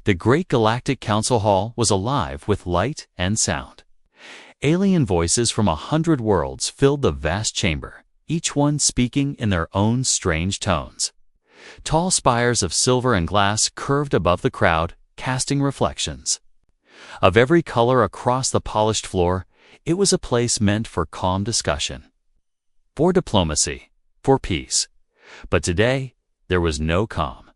The Great Galactic Council Hall was alive with light and sound. Alien voices from 100 worlds filled the vast chamber, each one speaking in their own strange tones. Tall spires of silver and glass curved above the crowd, casting reflections. Of every color across the polished floor, it was a place meant for calm discussion, for diplomacy, for peace. But today, there was no calm.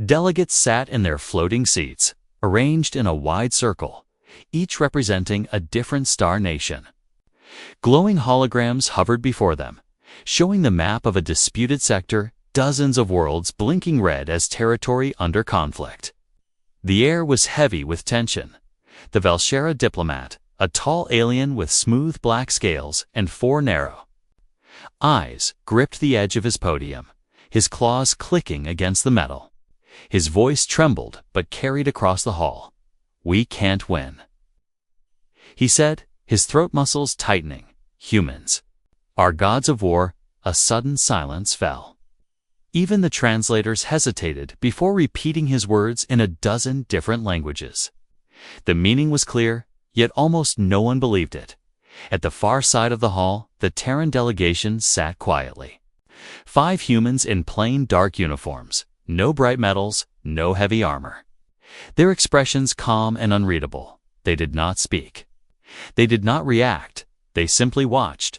Delegates sat in their floating seats, arranged in a wide circle, each representing a different star nation. Glowing holograms hovered before them, showing the map of a disputed sector, dozens of worlds blinking red as territory under conflict. The air was heavy with tension. The Valshera diplomat, a tall alien with smooth black scales and 4 narrow eyes, gripped the edge of his podium, his claws clicking against the metal. His voice trembled but carried across the hall. "We can't win," he said, his throat muscles tightening. "Humans, our gods of war." A sudden silence fell. Even the translators hesitated before repeating his words in a dozen different languages. The meaning was clear, yet almost no one believed it. At the far side of the hall, the Terran delegation sat quietly. 5 humans in plain dark uniforms, no bright metals, no heavy armor. Their expressions calm and unreadable. They did not speak. They did not react. They simply watched.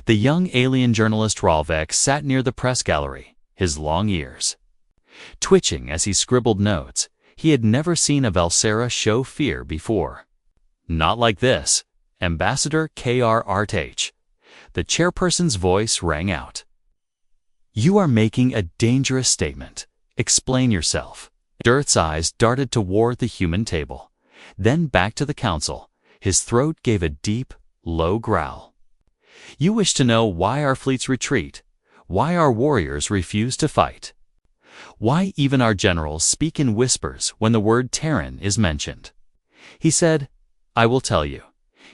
The young alien journalist Ralvek sat near the press gallery, his long ears twitching as he scribbled notes. He had never seen a Valsera show fear before. "Not like this, Ambassador Kr Artach." The chairperson's voice rang out. "You are making a dangerous statement. Explain yourself." Dirth's eyes darted toward the human table, then back to the council. His throat gave a deep, low growl. "You wish to know why our fleets retreat, why our warriors refuse to fight, why even our generals speak in whispers when the word Terran is mentioned." He said, "I will tell you."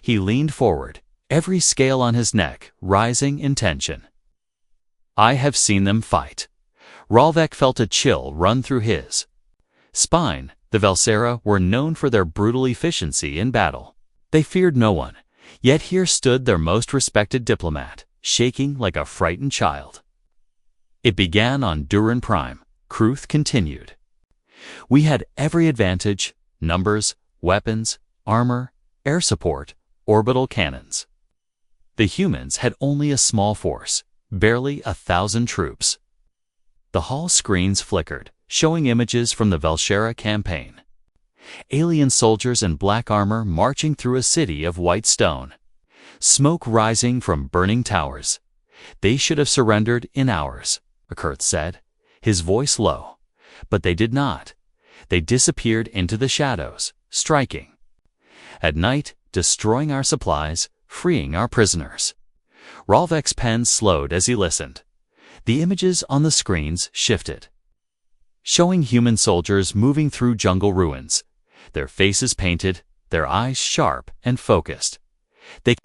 He leaned forward, every scale on his neck rising in tension. "I have seen them fight." Ralvek felt a chill run through his spine. The Valsera were known for their brutal efficiency in battle. They feared no one, yet here stood their most respected diplomat, shaking like a frightened child. "It began on Duran Prime," Kruth continued. "We had every advantage: numbers, weapons, armor, air support, orbital cannons. The humans had only a small force, barely 1,000 troops." The hall screens flickered, showing images from the Valshera campaign. Alien soldiers in black armor marching through a city of white stone. Smoke rising from burning towers. "They should have surrendered in hours," Kurth said, his voice low. "But they did not. They disappeared into the shadows, striking at night, destroying our supplies, freeing our prisoners." Ralvek's pen slowed as he listened. The images on the screens shifted, showing human soldiers moving through jungle ruins, their faces painted, their eyes sharp and focused. "They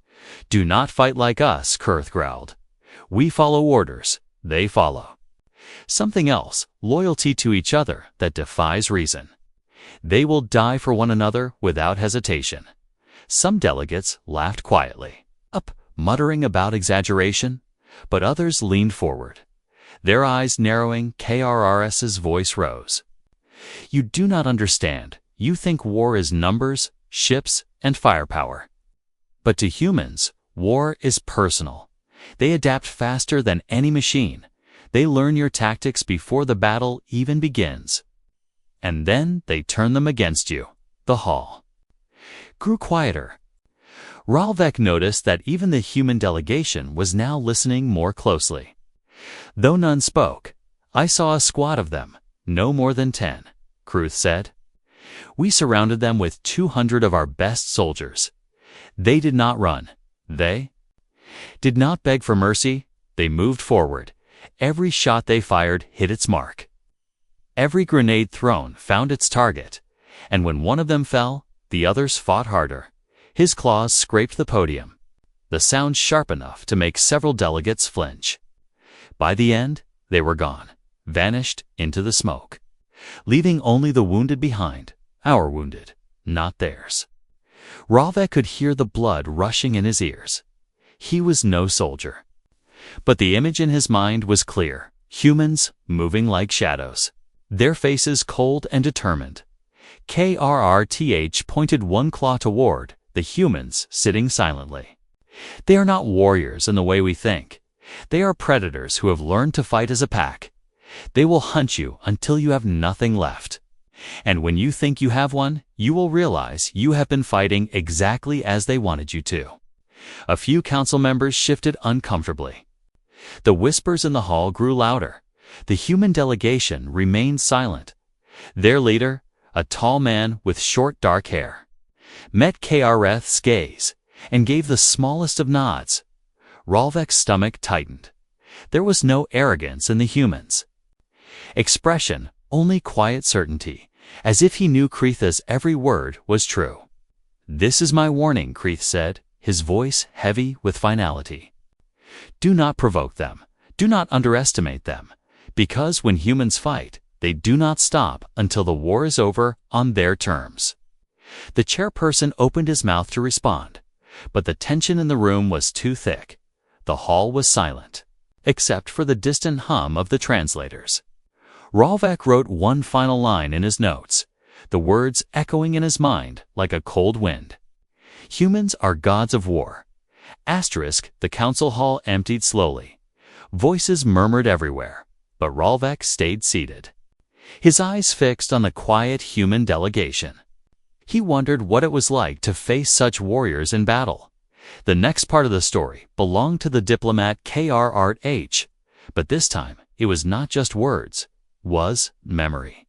do not fight like us," Kurth growled. "We follow orders, they follow something else, loyalty to each other that defies reason. They will die for one another without hesitation." Some delegates laughed quietly, muttering about exaggeration, but others leaned forward, their eyes narrowing. KRRS's voice rose. "You do not understand. You think war is numbers, ships, and firepower. But to humans, war is personal. They adapt faster than any machine. They learn your tactics before the battle even begins. And then they turn them against you." The hall grew quieter. Ralvek noticed that even the human delegation was now listening more closely. Though none spoke, "I saw a squad of them, no more than 10, Kruth said. "We surrounded them with 200 of our best soldiers. They did not run. They did not beg for mercy. They moved forward. Every shot they fired hit its mark. Every grenade thrown found its target. And when one of them fell, the others fought harder." His claws scraped the podium, the sound sharp enough to make several delegates flinch. By the end, they were gone, vanished into the smoke, leaving only the wounded behind, Our wounded, not theirs. Ralvek could hear the blood rushing in his ears. He was no soldier. But the image in his mind was clear. Humans moving like shadows. Their faces cold and determined. KRRTH pointed one claw toward the humans sitting silently. They are not warriors in the way we think. They are predators who have learned to fight as a pack. They will hunt you until you have nothing left. And when you think you have one, you will realize you have been fighting exactly as they wanted you to. A few council members shifted uncomfortably. The whispers in the hall grew louder. The human delegation remained silent. Their leader, a tall man with short dark hair, met KRF's gaze and gave the smallest of nods. Ralvek's stomach tightened. There was no arrogance in the humans' expression, only quiet certainty, as if he knew Kreitha's every word was true. "This is my warning," Kreith said, his voice heavy with finality. "Do not provoke them. Do not underestimate them. Because when humans fight, they do not stop until the war is over on their terms." The chairperson opened his mouth to respond, but the tension in the room was too thick. The hall was silent, except for the distant hum of the translators. Ralvek wrote one final line in his notes, the words echoing in his mind like a cold wind. "Humans are gods of war." Asterisk, the council hall emptied slowly. Voices murmured everywhere, but Ralvek stayed seated, his eyes fixed on the quiet human delegation. He wondered what it was like to face such warriors in battle. The next part of the story belonged to the diplomat KRRH, but this time it was not just words, was memory.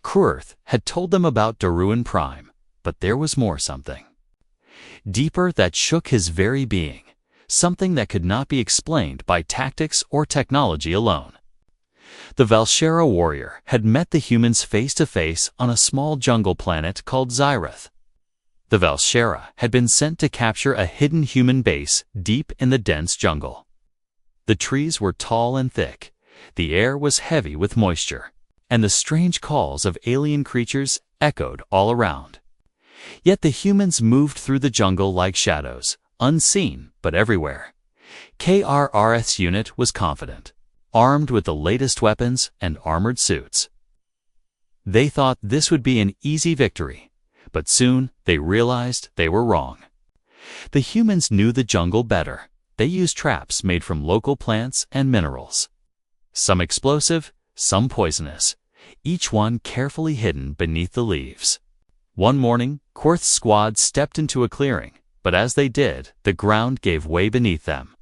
Kurth had told them about Daruan Prime, but there was more, something deeper that shook his very being, something that could not be explained by tactics or technology alone. The Valshera warrior had met the humans face to face on a small jungle planet called Xyrath. The Valshera had been sent to capture a hidden human base deep in the dense jungle. The trees were tall and thick, the air was heavy with moisture, and the strange calls of alien creatures echoed all around. Yet the humans moved through the jungle like shadows, unseen but everywhere. KRRS's unit was confident, armed with the latest weapons and armored suits. They thought this would be an easy victory, but soon they realized they were wrong. The humans knew the jungle better. They used traps made from local plants and minerals. Some explosive, some poisonous, each one carefully hidden beneath the leaves. One morning, Kurth's squad stepped into a clearing, but as they did, the ground gave way beneath them.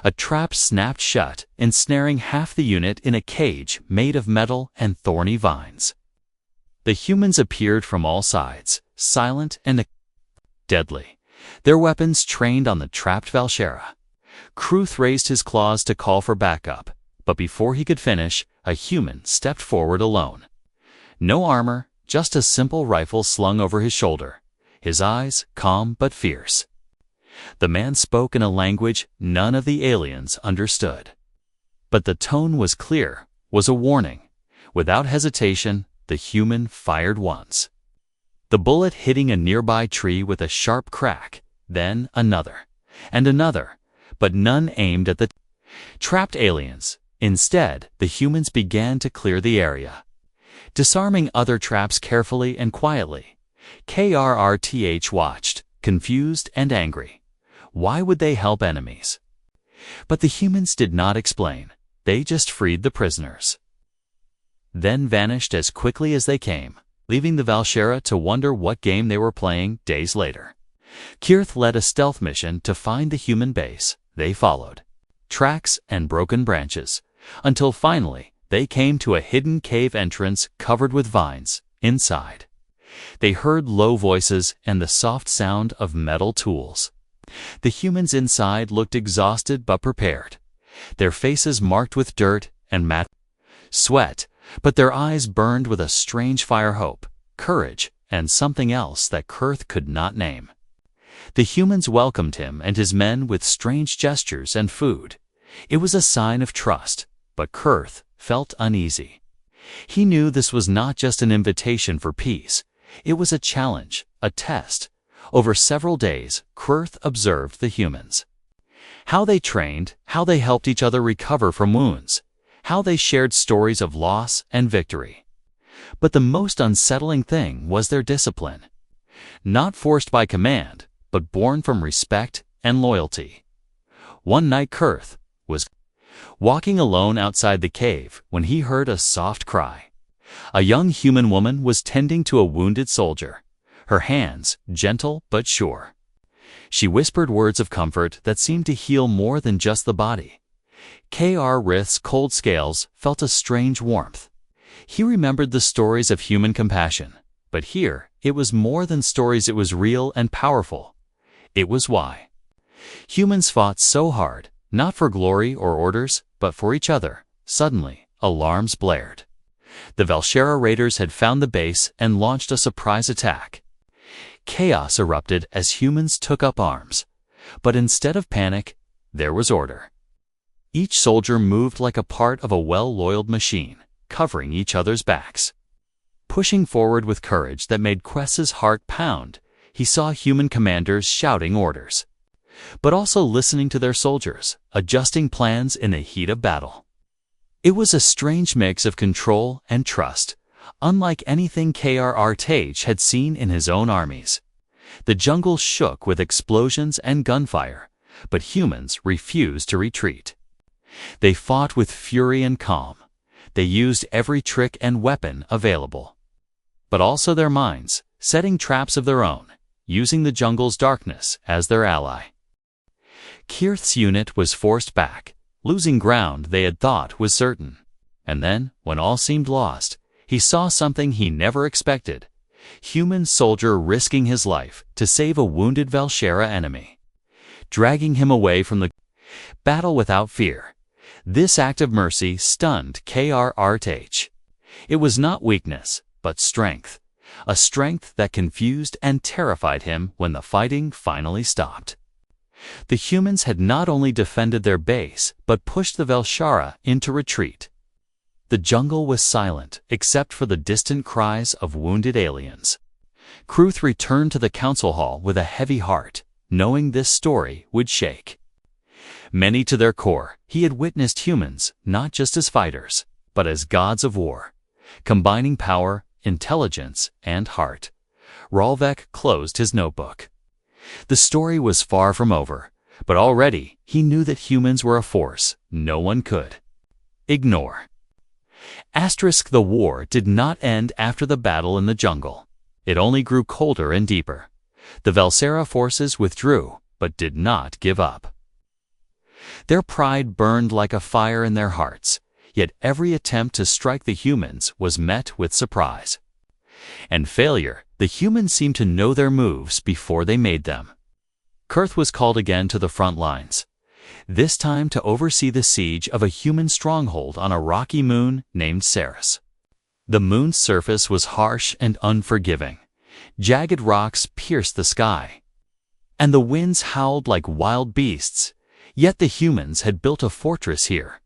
A trap snapped shut, ensnaring half the unit in a cage made of metal and thorny vines. The humans appeared from all sides, silent and deadly, their weapons trained on the trapped Valshera. Kruth raised his claws to call for backup, but before he could finish, a human stepped forward alone. No armor, just a simple rifle slung over his shoulder, his eyes calm but fierce. The man spoke in a language none of the aliens understood. But the tone was clear, was a warning. Without hesitation, the human fired once. The bullet hitting a nearby tree with a sharp crack, then another, and another, but none aimed at the trapped aliens. Instead, the humans began to clear the area, disarming other traps carefully and quietly. KRRTH watched, confused and angry. Why would they help enemies? But the humans did not explain. They just freed the prisoners, then vanished as quickly as they came, leaving the Valshera to wonder what game they were playing days later. Kirth led a stealth mission to find the human base. They followed tracks and broken branches, until finally they came to a hidden cave entrance covered with vines. Inside, they heard low voices and the soft sound of metal tools. The humans inside looked exhausted but prepared, their faces marked with dirt and sweat, but their eyes burned with a strange fire, hope, courage, and something else that Kurth could not name. The humans welcomed him and his men with strange gestures and food. It was a sign of trust, but Kurth felt uneasy. He knew this was not just an invitation for peace. It was a challenge, a test. Over several days, Kurth observed the humans. How they trained, how they helped each other recover from wounds, how they shared stories of loss and victory. But the most unsettling thing was their discipline. Not forced by command, but born from respect and loyalty. One night Kurth was walking alone outside the cave when he heard a soft cry. A young human woman was tending to a wounded soldier, her hands gentle but sure. She whispered words of comfort that seemed to heal more than just the body. K.R. Rith's cold scales felt a strange warmth. He remembered the stories of human compassion, but here it was more than stories, it was real and powerful. It was why humans fought so hard, not for glory or orders, but for each other. Suddenly, alarms blared. The Velshera raiders had found the base and launched a surprise attack. Chaos erupted as humans took up arms. But instead of panic, there was order. Each soldier moved like a part of a well-oiled machine, covering each other's backs. Pushing forward with courage that made Quest's heart pound, he saw human commanders shouting orders, but also listening to their soldiers, adjusting plans in the heat of battle. It was a strange mix of control and trust, unlike anything K.R. Tage had seen in his own armies. The jungle shook with explosions and gunfire, but humans refused to retreat. They fought with fury and calm. They used every trick and weapon available, but also their minds, setting traps of their own, using the jungle's darkness as their ally. Kirth's unit was forced back, losing ground they had thought was certain. And then, when all seemed lost, he saw something he never expected. Human soldier risking his life to save a wounded Velshera enemy, dragging him away from the battle without fear. This act of mercy stunned K.R. Tage. It was not weakness, but strength. A strength that confused and terrified him when the fighting finally stopped. The humans had not only defended their base, but pushed the Velshera into retreat. The jungle was silent, except for the distant cries of wounded aliens. Kurth returned to the council hall with a heavy heart, knowing this story would shake many to their core. He had witnessed humans not just as fighters, but as gods of war, combining power, intelligence, and heart. Ralvek closed his notebook. The story was far from over, but already he knew that humans were a force no one could ignore. The war did not end after the battle in the jungle. It only grew colder and deeper. The Velshera forces withdrew, but did not give up. Their pride burned like a fire in their hearts, yet every attempt to strike the humans was met with surprise and failure. The humans seemed to know their moves before they made them. Kurth was called again to the front lines, this time to oversee the siege of a human stronghold on a rocky moon named Ceres. The moon's surface was harsh and unforgiving. Jagged rocks pierced the sky, and the winds howled like wild beasts. Yet the humans had built a fortress here,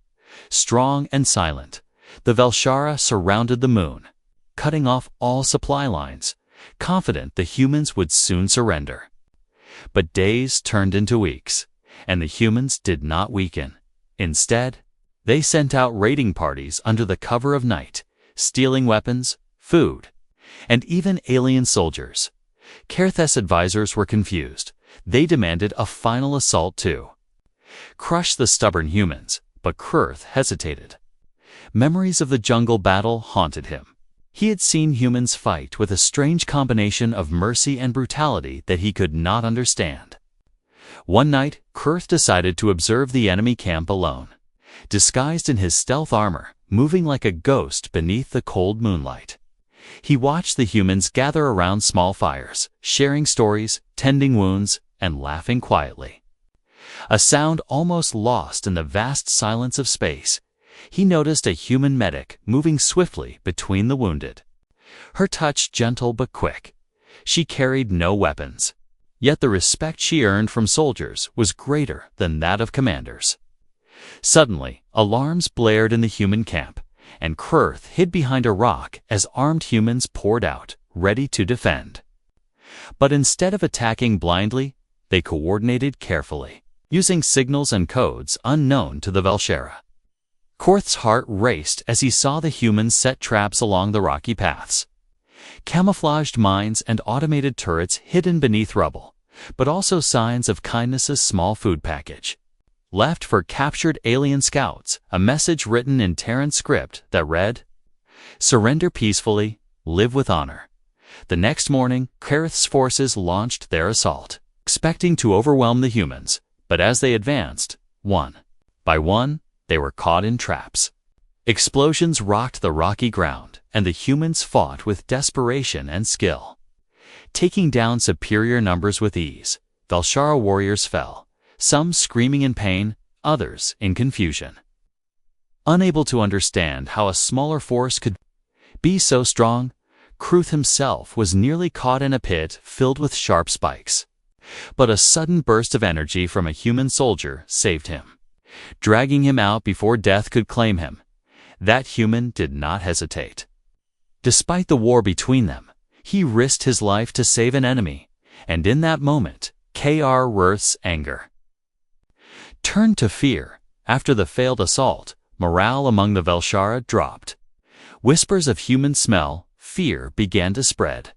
strong and silent. The Velshera surrounded the moon, cutting off all supply lines, confident the humans would soon surrender. But days turned into weeks, and the humans did not weaken. Instead, they sent out raiding parties under the cover of night, stealing weapons, food, and even alien soldiers. Kurth's advisors were confused. They demanded a final assault to crush the stubborn humans, but Kurth hesitated. Memories of the jungle battle haunted him. He had seen humans fight with a strange combination of mercy and brutality that he could not understand. One night, Kurth decided to observe the enemy camp alone, disguised in his stealth armor, moving like a ghost beneath the cold moonlight. He watched the humans gather around small fires, sharing stories, tending wounds, and laughing quietly. A sound almost lost in the vast silence of space. He noticed a human medic moving swiftly between the wounded. Her touch gentle but quick. She carried no weapons. Yet the respect she earned from soldiers was greater than that of commanders. Suddenly, alarms blared in the human camp, and Kurth hid behind a rock as armed humans poured out, ready to defend. But instead of attacking blindly, they coordinated carefully, using signals and codes unknown to the Velshera. Korth's heart raced as he saw the humans set traps along the rocky paths. Camouflaged mines and automated turrets hidden beneath rubble, but also signs of kindness's small food package. Left for captured alien scouts, a message written in Terran script that read, "Surrender peacefully, live with honor." The next morning, Kareth's forces launched their assault, expecting to overwhelm the humans, but as they advanced, one by one, they were caught in traps. Explosions rocked the rocky ground, and the humans fought with desperation and skill. Taking down superior numbers with ease, Velshara warriors fell, some screaming in pain, others in confusion. Unable to understand how a smaller force could be so strong, Kruth himself was nearly caught in a pit filled with sharp spikes. But a sudden burst of energy from a human soldier saved him, dragging him out before death could claim him. That human did not hesitate. Despite the war between them, he risked his life to save an enemy, and in that moment, Krth's anger turned to fear. After the failed assault, morale among the Velshara dropped. Whispers of human smell, fear began to spread,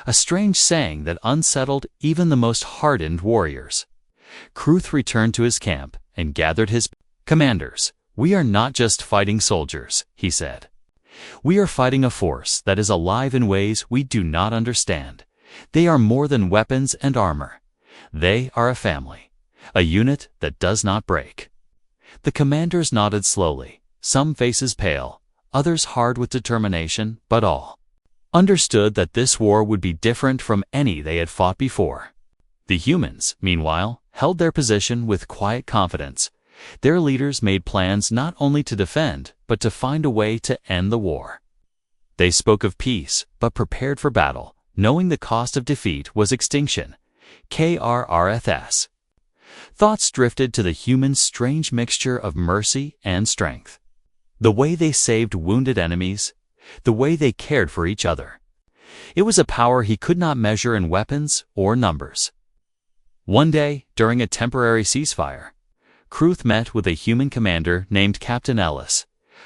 a strange saying that unsettled even the most hardened warriors. Kruth returned to his camp and gathered his commanders. "We are not just fighting soldiers," he said. "We are fighting a force that is alive in ways we do not understand. They are more than weapons and armor. They are a family, a unit that does not break." The commanders nodded slowly, some faces pale, others hard with determination, but all understood that this war would be different from any they had fought before. The humans, meanwhile, held their position with quiet confidence. Their leaders made plans not only to defend, but to find a way to end the war. They spoke of peace, but prepared for battle, knowing the cost of defeat was extinction. Krth's thoughts drifted to the humans' strange mixture of mercy and strength. The way they saved wounded enemies, the way they cared for each other. It was a power he could not measure in weapons or numbers. One day, during a temporary ceasefire, Kruth met with a human commander named Captain Ellis,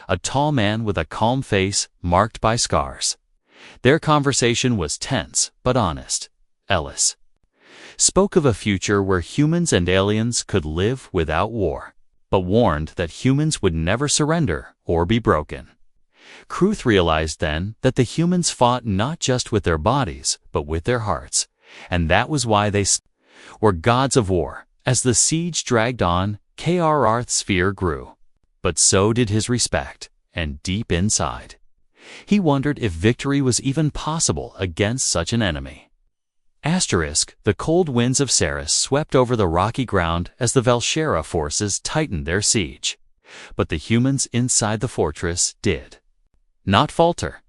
a tall man with a calm face marked by scars. Their conversation was tense but honest. Ellis spoke of a future where humans and aliens could live without war, but warned that humans would never surrender or be broken. Kruth realized then that the humans fought not just with their bodies, but with their hearts, and that was why they were gods of war. As the siege dragged on, Krth's fear grew, but so did his respect, and deep inside, he wondered if victory was even possible against such an enemy. The cold winds of Ceres swept over the rocky ground as the Velshera forces tightened their siege, but the humans inside the fortress did not falter.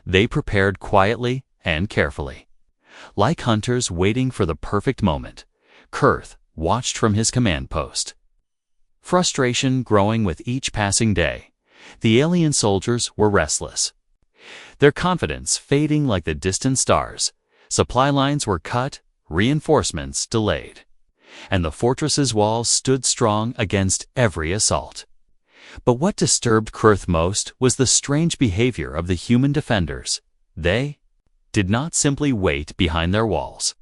They prepared quietly and carefully. Like hunters waiting for the perfect moment, Kurth watched from his command post. Frustration growing with each passing day, the alien soldiers were restless. Their confidence fading like the distant stars, supply lines were cut, reinforcements delayed, and the fortress's walls stood strong against every assault. But what disturbed Kurth most was the strange behavior of the human defenders. They did not simply wait behind their walls.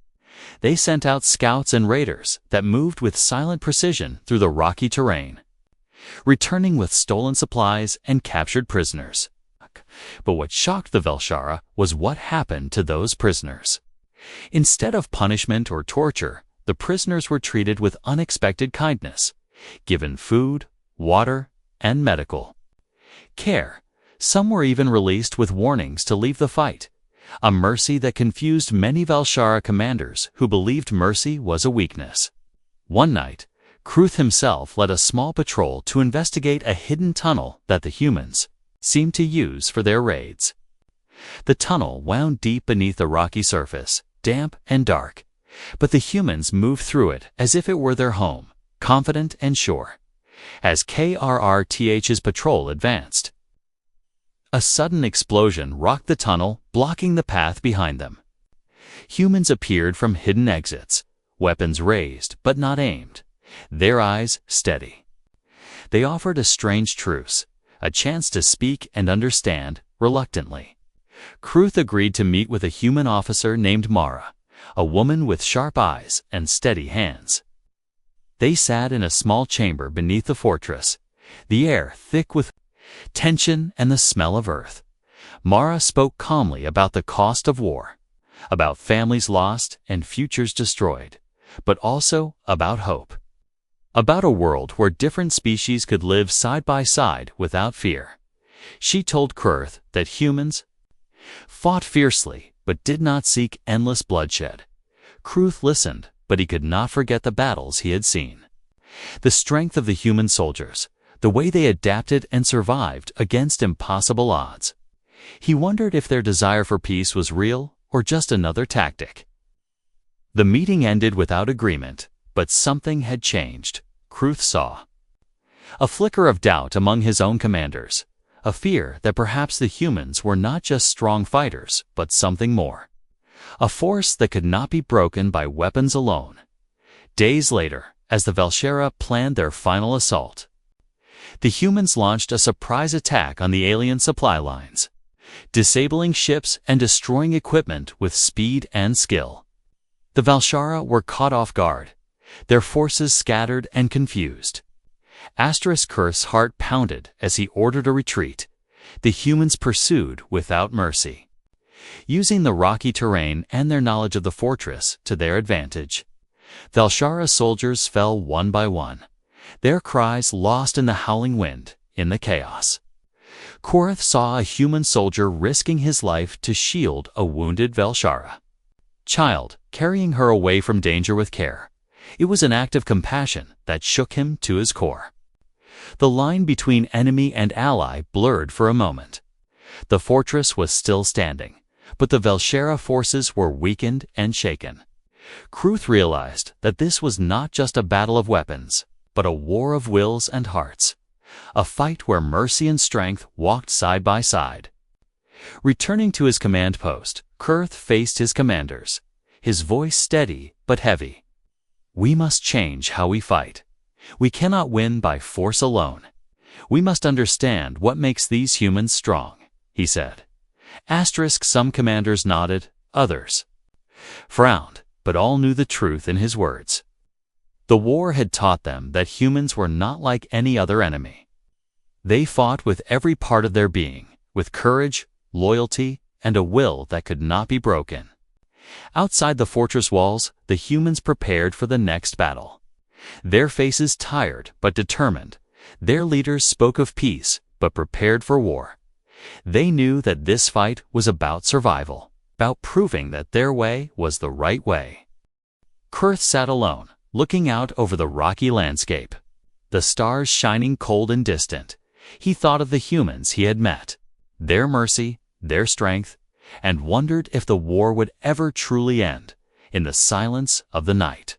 They sent out scouts and raiders that moved with silent precision through the rocky terrain, returning with stolen supplies and captured prisoners. But what shocked the Velshara was what happened to those prisoners. Instead of punishment or torture, the prisoners were treated with unexpected kindness, given food, water, and medical care. Some were even released with warnings to leave the fight, a mercy that confused many Velshara commanders who believed mercy was a weakness. One night, Kruth himself led a small patrol to investigate a hidden tunnel that the humans seemed to use for their raids. The tunnel wound deep beneath the rocky surface, damp and dark, but the humans moved through it as if it were their home, confident and sure. As Krth's patrol advanced, A sudden explosion rocked the tunnel, blocking the path behind them. Humans appeared from hidden exits, weapons raised but not aimed, their eyes steady. They offered a strange truce, a chance to speak and understand, reluctantly. Kruth agreed to meet with a human officer named Mara, a woman with sharp eyes and steady hands. They sat in a small chamber beneath the fortress, the air thick with tension and the smell of earth. Mara spoke calmly about the cost of war, about families lost and futures destroyed, but also about hope. About a world where different species could live side by side without fear. She told Kruth that humans fought fiercely but did not seek endless bloodshed. Kruth listened, but he could not forget the battles he had seen. The strength of the human soldiers, the way they adapted and survived against impossible odds. He wondered if their desire for peace was real or just another tactic. The meeting ended without agreement, but something had changed, Kruth saw. A flicker of doubt among his own commanders, a fear that perhaps the humans were not just strong fighters, but something more. A force that could not be broken by weapons alone. Days later, as the Velshera planned their final assault, the humans launched a surprise attack on the alien supply lines, disabling ships and destroying equipment with speed and skill. The Velshera were caught off guard, their forces scattered and confused. Kurth's heart pounded as he ordered a retreat. The humans pursued without mercy, using the rocky terrain and their knowledge of the fortress to their advantage. Velshera soldiers fell one by one, their cries lost in the howling wind, in the chaos. Kruth saw a human soldier risking his life to shield a wounded Velshera child, carrying her away from danger with care. It was an act of compassion that shook him to his core. The line between enemy and ally blurred for a moment. The fortress was still standing, but the Velshera forces were weakened and shaken. Kruth realized that this was not just a battle of weapons, but a war of wills and hearts. A fight where mercy and strength walked side by side. Returning to his command post, Kruth faced his commanders, his voice steady but heavy. "We must change how we fight. We cannot win by force alone. We must understand what makes these humans strong," he said. Some commanders nodded, others frowned, but all knew the truth in his words. The war had taught them that humans were not like any other enemy. They fought with every part of their being, with courage, loyalty, and a will that could not be broken. Outside the fortress walls, the humans prepared for the next battle. Their faces tired but determined, their leaders spoke of peace but prepared for war. They knew that this fight was about survival, about proving that their way was the right way. Kruth sat alone, looking out over the rocky landscape, the stars shining cold and distant. He thought of the humans he had met, their mercy, their strength, and wondered if the war would ever truly end in the silence of the night.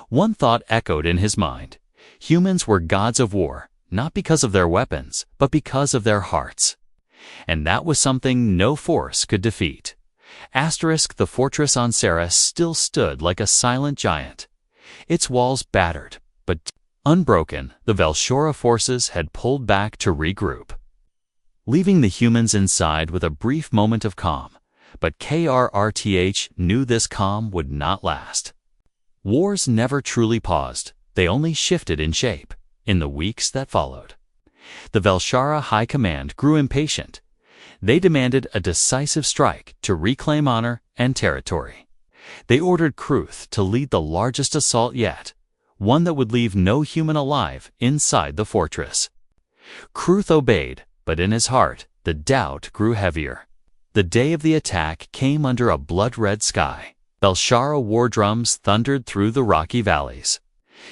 One thought echoed in his mind. Humans were gods of war, not because of their weapons, but because of their hearts. And that was something no force could defeat. The fortress on Ceres still stood like a silent giant, its walls battered, but unbroken. The Velshera forces had pulled back to regroup, leaving the humans inside with a brief moment of calm. But Kruth knew this calm would not last. Wars never truly paused, they only shifted in shape, in the weeks that followed. The Velshera High Command grew impatient. They demanded a decisive strike to reclaim honor and territory. They ordered Kruth to lead the largest assault yet, one that would leave no human alive inside the fortress. Kruth obeyed, but in his heart, the doubt grew heavier. The day of the attack came under a blood-red sky. Velshera war drums thundered through the rocky valleys.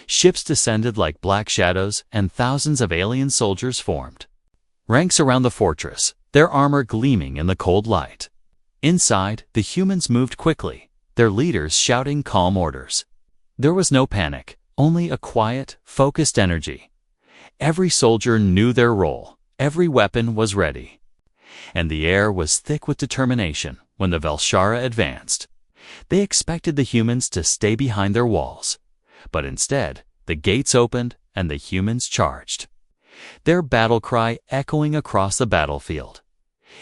Ships descended like black shadows, and thousands of alien soldiers formed ranks around the fortress, their armor gleaming in the cold light. Inside, the humans moved quickly, their leaders shouting calm orders. There was no panic, only a quiet, focused energy. Every soldier knew their role, every weapon was ready. and the air was thick with determination when the Velshara advanced. They expected the humans to stay behind their walls, but instead, the gates opened and the humans charged, their battle cry echoing across the battlefield.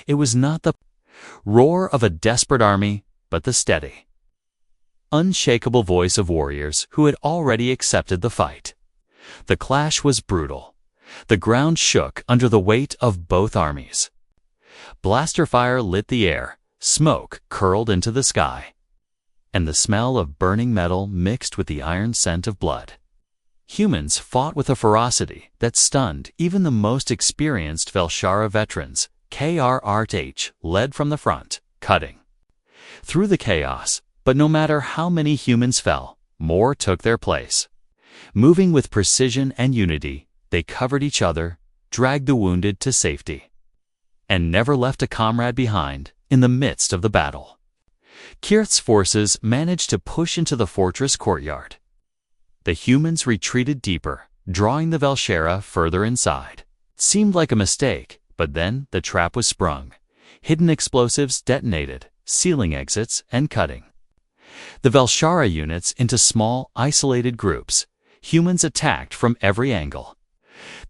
It was not the roar of a desperate army, but the steady, unshakable voice of warriors who had already accepted the fight. The clash was brutal. The ground shook under the weight of both armies. Blaster fire lit the air, smoke curled into the sky, and the smell of burning metal mixed with the iron scent of blood. Humans fought with a ferocity that stunned even the most experienced Velshara veterans. KRRH led from the front, cutting through the chaos, but no matter how many humans fell, more took their place. Moving with precision and unity, they covered each other, dragged the wounded to safety, and never left a comrade behind in the midst of the battle. Kirth's forces managed to push into the fortress courtyard. The humans retreated deeper, drawing the Velshara further inside. It seemed like a mistake, but then the trap was sprung. Hidden explosives detonated, sealing exits and cutting the Velshara units into small, isolated groups. Humans attacked from every angle,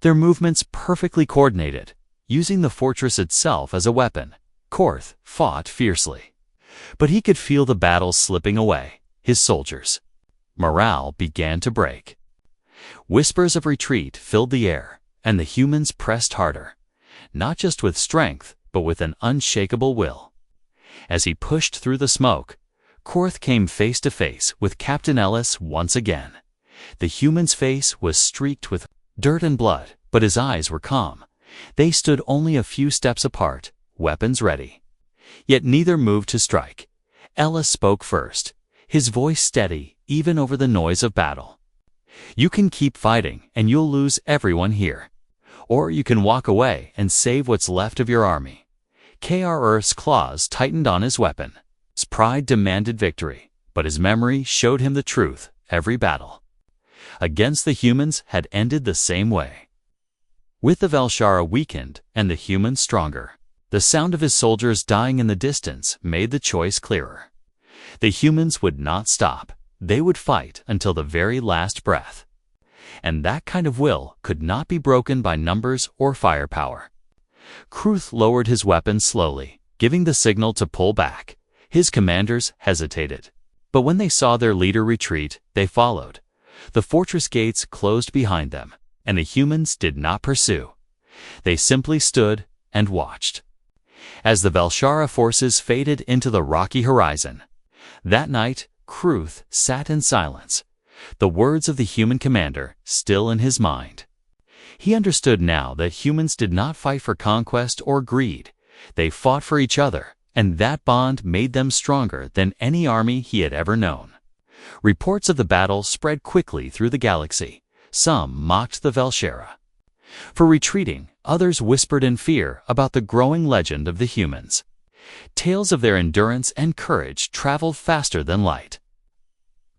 their movements perfectly coordinated, using the fortress itself as a weapon. Korth fought fiercely, but he could feel the battle slipping away. His soldiers' morale began to break. Whispers of retreat filled the air, and the humans pressed harder, not just with strength, but with an unshakable will. As he pushed through the smoke, Korth came face to face with Captain Ellis once again. The human's face was streaked with dirt and blood, but his eyes were calm. They stood only a few steps apart, weapons ready. Yet neither moved to strike. Ellis spoke first, his voice steady even over the noise of battle. "You can keep fighting and you'll lose everyone here. Or you can walk away and save what's left of your army." KRR's claws tightened on his weapon. His pride demanded victory, but his memory showed him the truth. Every battle against the humans had ended the same way. With the Velshara weakened and the humans stronger, the sound of his soldiers dying in the distance made the choice clearer. The humans would not stop. They would fight until the very last breath. And that kind of will could not be broken by numbers or firepower. Kruth lowered his weapon slowly, giving the signal to pull back. His commanders hesitated, but when they saw their leader retreat, they followed. The fortress gates closed behind them, and the humans did not pursue. They simply stood and watched as the Velshara forces faded into the rocky horizon. That night, Kruth sat in silence, the words of the human commander still in his mind. He understood now that humans did not fight for conquest or greed. They fought for each other, and that bond made them stronger than any army he had ever known. Reports of the battle spread quickly through the galaxy. Some mocked the Velshara for retreating, others whispered in fear about the growing legend of the humans. Tales of their endurance and courage traveled faster than light.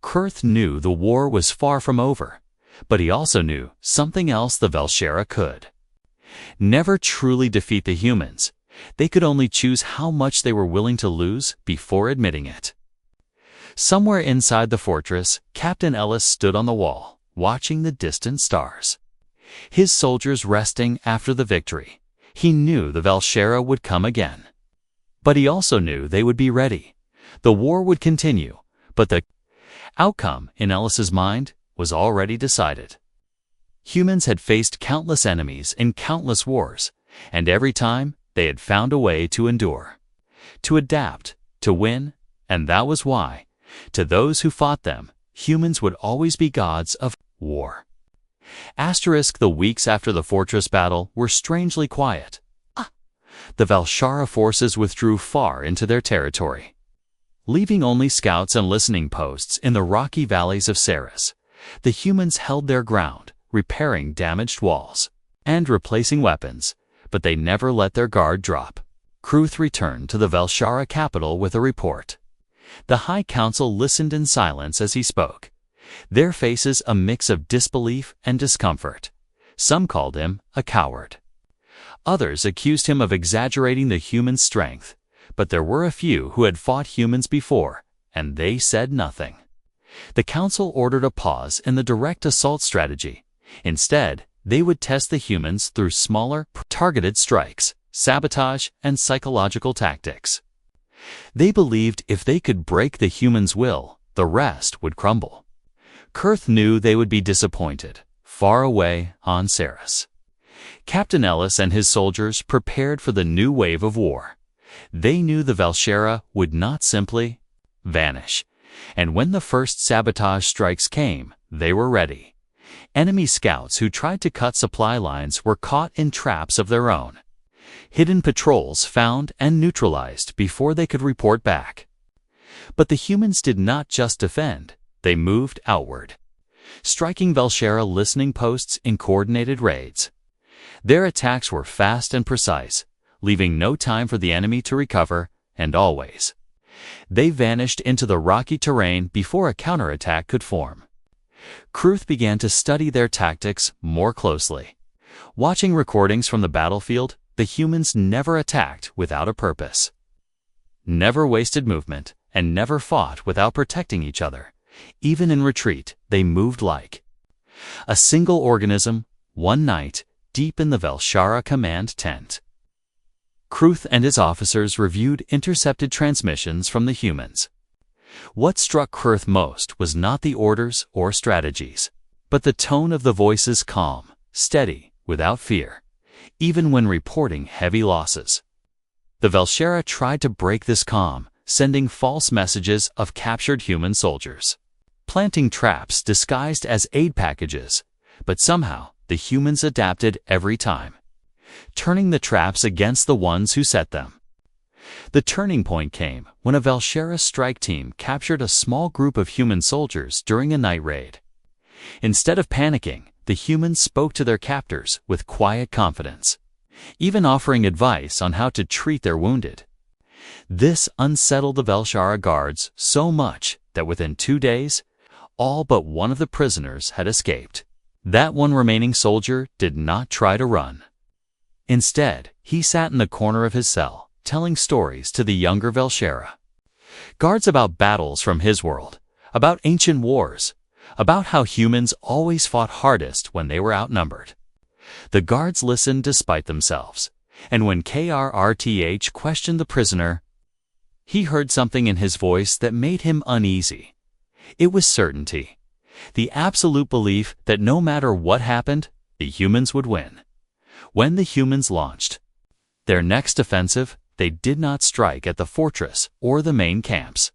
Kurth knew the war was far from over, but he also knew something else the Velshara could never truly defeat the humans. They could only choose how much they were willing to lose before admitting it. Somewhere inside the fortress, Captain Ellis stood on the wall, watching the distant stars. His soldiers resting after the victory. He knew the Velshara would come again. But he also knew they would be ready. The war would continue, but the outcome, in Ellis's mind, was already decided. Humans had faced countless enemies in countless wars, and every time they had found a way to endure, to adapt, to win, and that was why, to those who fought them, humans would always be gods of war. The weeks after the fortress battle were strangely quiet. The Velshara forces withdrew far into their territory, leaving only scouts and listening posts in the rocky valleys of Ceres. The humans held their ground, repairing damaged walls and replacing weapons, but they never let their guard drop. Kruth returned to the Velshara capital with a report. The High Council listened in silence as he spoke, their faces a mix of disbelief and discomfort. Some called him a coward, Others accused him of exaggerating the human strength, but there were a few who had fought humans before, and they said nothing. The council ordered a pause in the direct assault strategy. Instead, they would test the humans through smaller, targeted strikes, sabotage, and psychological tactics. They believed if they could break the humans' will, the rest would crumble. Kurth knew they would be disappointed, far away on Ceres. Captain Ellis and his soldiers prepared for the new wave of war. They knew the Val'sharah would not simply vanish, and when the first sabotage strikes came, they were ready. Enemy scouts who tried to cut supply lines were caught in traps of their own. Hidden patrols found and neutralized before they could report back. But the humans did not just defend, they moved outward, striking Val'sharah listening posts in coordinated raids. Their attacks were fast and precise, leaving no time for the enemy to recover, and always. They vanished into the rocky terrain before a counterattack could form. Kurth began to study their tactics more closely. Watching recordings from the battlefield, the humans never attacked without a purpose, never wasted movement, and never fought without protecting each other. Even in retreat, they moved like a single organism. One night, deep in the Val'sharah command tent, Kurth and his officers reviewed intercepted transmissions from the humans. What struck Kurth most was not the orders or strategies, but the tone of the voices, calm, steady, without fear, even when reporting heavy losses. The Val'sharah tried to break this calm, sending false messages of captured human soldiers, planting traps disguised as aid packages, but somehow the humans adapted every time, turning the traps against the ones who set them. The turning point came when a Val'sharah strike team captured a small group of human soldiers during a night raid. Instead of panicking, the humans spoke to their captors with quiet confidence, even offering advice on how to treat their wounded. This unsettled the Val'sharah guards so much that within 2 days, all but one of the prisoners had escaped. That one remaining soldier did not try to run. Instead, he sat in the corner of his cell, telling stories to the younger Val'sharah. Guards about battles from his world, about ancient wars, about how humans always fought hardest when they were outnumbered. The guards listened despite themselves, and when KRRTH questioned the prisoner, he heard something in his voice that made him uneasy. It was certainty, the absolute belief that no matter what happened, the humans would win. When the humans launched their next offensive, they did not strike at the fortress or the main camps.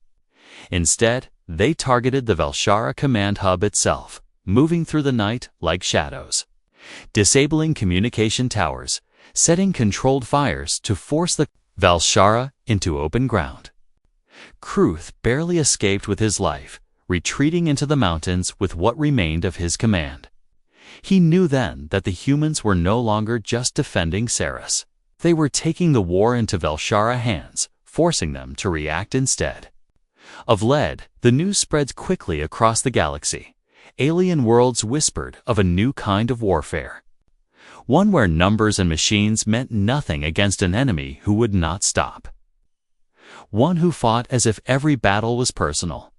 Instead, they targeted the Val'sharah command hub itself, moving through the night like shadows, disabling communication towers, setting controlled fires to force the Val'sharah into open ground. Kurth barely escaped with his life, retreating into the mountains with what remained of his command. He knew then that the humans were no longer just defending Ceres. They were taking the war into Val'sharah hands, forcing them to react instead. Of lead, the news spread quickly across the galaxy. Alien worlds whispered of a new kind of warfare, one where numbers and machines meant nothing against an enemy who would not stop, one who fought as if every battle was personal.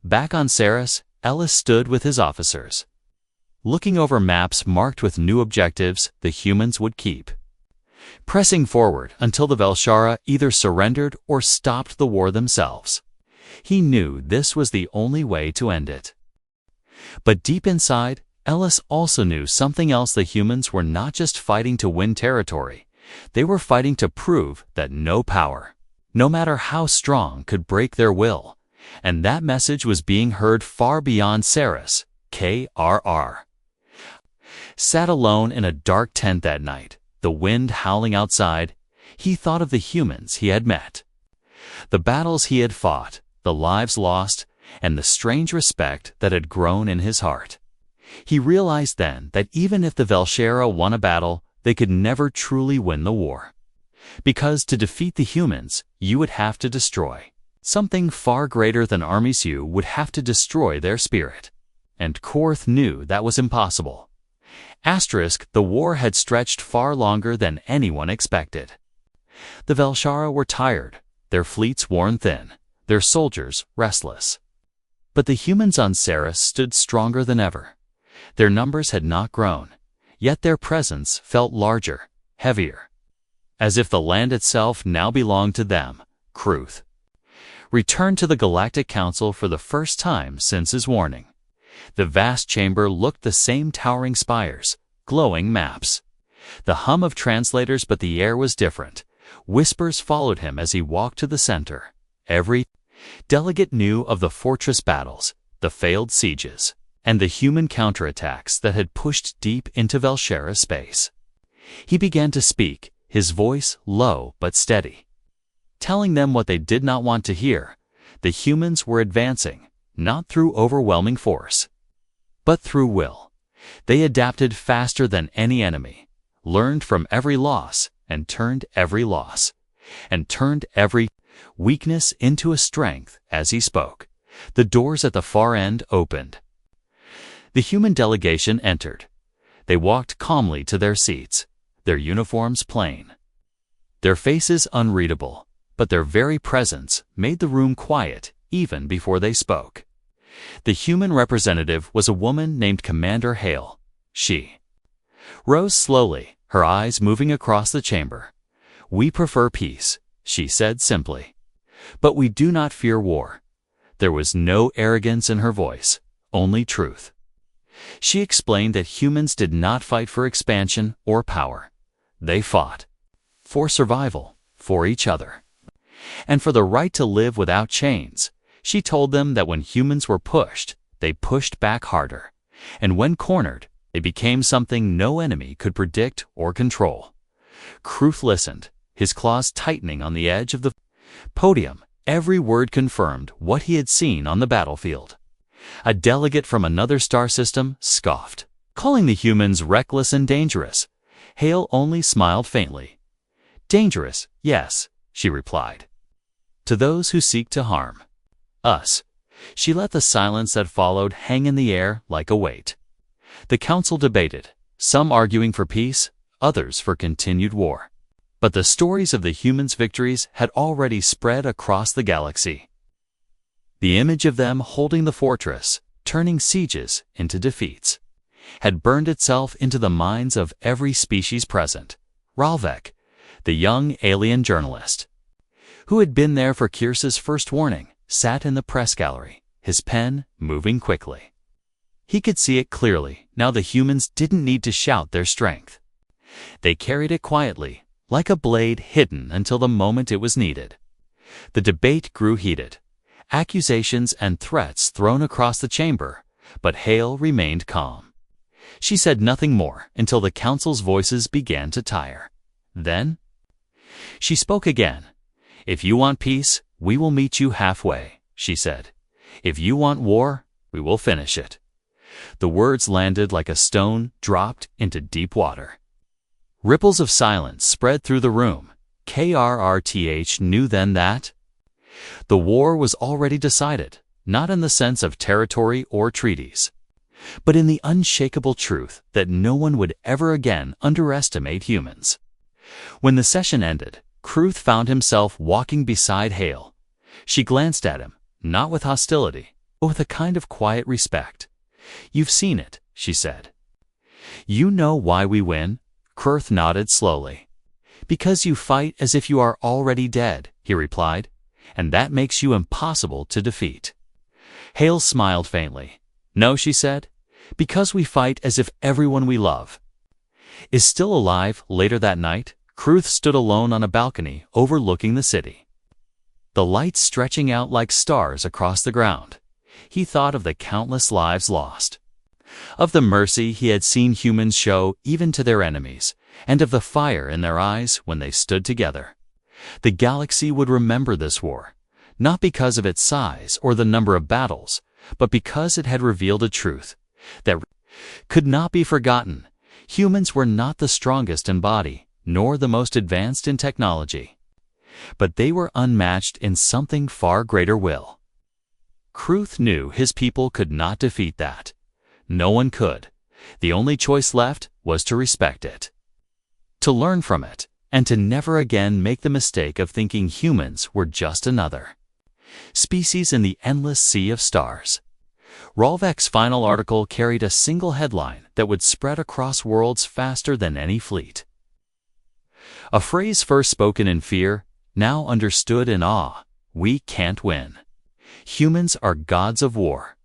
Back on Ceres, Ellis stood with his officers, looking over maps marked with new objectives the humans would keep, pressing forward until the Val'sharah either surrendered or stopped the war themselves. He knew this was the only way to end it. But deep inside, Ellis also knew something else. The humans were not just fighting to win territory. They were fighting to prove that no power, no matter how strong, could break their will. And that message was being heard far beyond Ceres. KRR sat alone in a dark tent that night, the wind howling outside. He thought of the humans he had met, the battles he had fought, the lives lost, and the strange respect that had grown in his heart. He realized then that even if the Val'sharah won a battle, they could never truly win the war. Because to defeat the humans, you would have to destroy something far greater than armies. You would have to destroy their spirit. And Kurth knew that was impossible. The war had stretched far longer than anyone expected. The Velshara were tired, their fleets worn thin, their soldiers restless. But the humans on Ceres stood stronger than ever. Their numbers had not grown, yet their presence felt larger, heavier. As if the land itself now belonged to them, Kruth returned to the Galactic Council for the first time since his warning. The vast chamber looked the same: towering spires, glowing maps, the hum of translators, but the air was different. Whispers followed him as he walked to the center. Every delegate knew of the fortress battles, the failed sieges, and the human counterattacks that had pushed deep into Velshara space. He began to speak, his voice low but steady, telling them what they did not want to hear. The humans were advancing, not through overwhelming force, but through will. They adapted faster than any enemy, learned from every loss, and turned every weakness into a strength. As he spoke, the doors at the far end opened. The human delegation entered. They walked calmly to their seats, their uniforms plain, their faces unreadable, but their very presence made the room quiet even before they spoke. The human representative was a woman named Commander Hale. She rose slowly, her eyes moving across the chamber. "We prefer peace," she said simply, "but we do not fear war." There was no arrogance in her voice, only truth. She explained that humans did not fight for expansion or power. They fought for survival, for each other, and for the right to live without chains. She told them that when humans were pushed, they pushed back harder, and when cornered, they became something no enemy could predict or control. Kruth listened, his claws tightening on the edge of the podium. Every word confirmed what he had seen on the battlefield. A delegate from another star system scoffed, calling the humans reckless and dangerous. Hale only smiled faintly. "Dangerous, yes," she replied. "To those who seek to harm us." She let the silence that followed hang in the air like a weight. The council debated, some arguing for peace, others for continued war. But the stories of the humans' victories had already spread across the galaxy. The image of them holding the fortress, turning sieges into defeats, had burned itself into the minds of every species present. Ralvek, the young alien journalist, who had been there for Kyrsa's first warning, sat in the press gallery, his pen moving quickly. He could see it clearly. Now the humans didn't need to shout their strength. They carried it quietly, like a blade hidden until the moment it was needed. The debate grew heated, accusations and threats thrown across the chamber, but Hale remained calm. She said nothing more until the council's voices began to tire. Then she spoke again. "If you want peace, we will meet you halfway," she said. "If you want war, we will finish it." The words landed like a stone dropped into deep water. Ripples of silence spread through the room. Krrth knew then that the war was already decided, not in the sense of territory or treaties, but in the unshakable truth that no one would ever again underestimate humans. When the session ended, Kruth found himself walking beside Hale. She glanced at him, not with hostility, but with a kind of quiet respect. "You've seen it," she said. "You know why we win?" Kruth nodded slowly. "Because you fight as if you are already dead," he replied, "and that makes you impossible to defeat." Hale smiled faintly. "No," she said, "because we fight as if everyone we love is still alive." Later that night, Kruth stood alone on a balcony overlooking the city, the lights stretching out like stars across the ground. He thought of the countless lives lost, of the mercy he had seen humans show even to their enemies, and of the fire in their eyes when they stood together. The galaxy would remember this war, not because of its size or the number of battles, but because it had revealed a truth that could not be forgotten. Humans were not the strongest in body, nor the most advanced in technology, but they were unmatched in something far greater: will. Kruth knew his people could not defeat that. No one could. The only choice left was to respect it, to learn from it, and to never again make the mistake of thinking humans were just another species in the endless sea of stars. Rolvek's final article carried a single headline that would spread across worlds faster than any fleet. A phrase first spoken in fear, now understood in awe: we can't win. Humans are gods of war,